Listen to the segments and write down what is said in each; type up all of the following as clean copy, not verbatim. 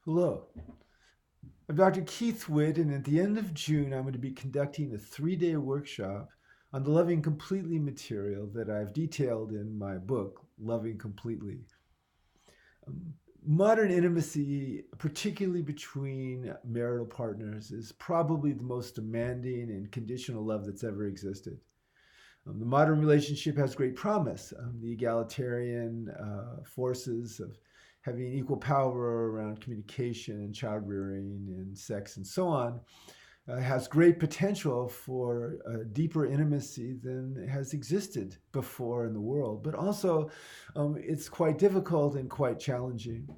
Hello, I'm Dr. Keith Witt, and at the end of June, I'm going to be conducting a 3-day workshop on the Loving Completely material that I've detailed in my book, Loving Completely. Um, Modern intimacy, particularly between marital partners, is probably the most demanding and conditional love that's ever existed. The modern relationship has great promise. The egalitarian forces of having equal power around communication and child rearing and sex and so on has great potential for deeper intimacy than has existed before in the world. But also, it's quite difficult and quite challenging.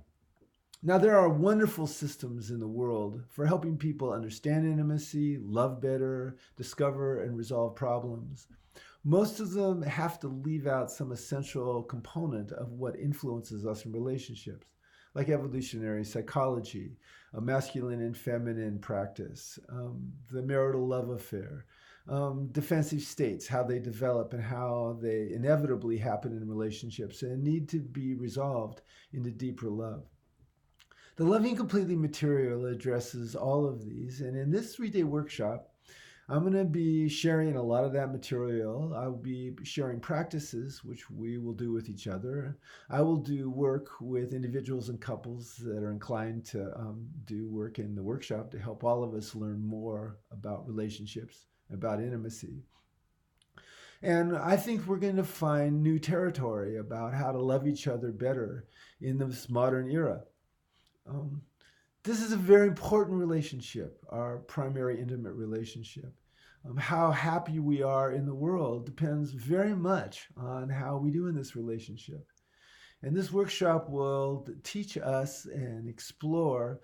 Now, there are wonderful systems in the world for helping people understand intimacy, love better, discover and resolve problems. Most of them have to leave out some essential component of what influences us in relationships, like evolutionary psychology, a masculine and feminine practice, the marital love affair, defensive states, how they develop and how they inevitably happen in relationships and need to be resolved into deeper love. The Loving Completely material addresses all of these, and in this 3-day workshop, I'm going to be sharing a lot of that material. I will be sharing practices, which we will do with each other. I will do work with individuals and couples that are inclined to do work in the workshop to help all of us learn more about relationships, about intimacy. And I think we're going to find new territory about how to love each other better in this modern era. Um, this is a very important relationship, our primary intimate relationship. How happy we are in the world depends very much on how we do in this relationship. And this workshop will teach us and explore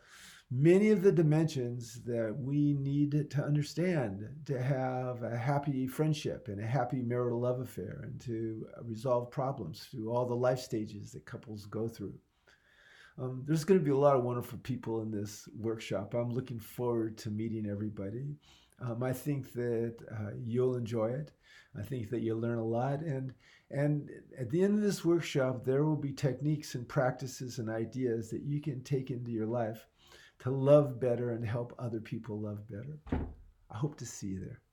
many of the dimensions that we need to understand to have a happy friendship and a happy marital love affair and to resolve problems through all the life stages that couples go through. There's going to be a lot of wonderful people in this workshop. I'm looking forward to meeting everybody. I think that you'll enjoy it. I think that you'll learn a lot. And at the end of this workshop, there will be techniques and practices and ideas that you can take into your life to love better and help other people love better. I hope to see you there.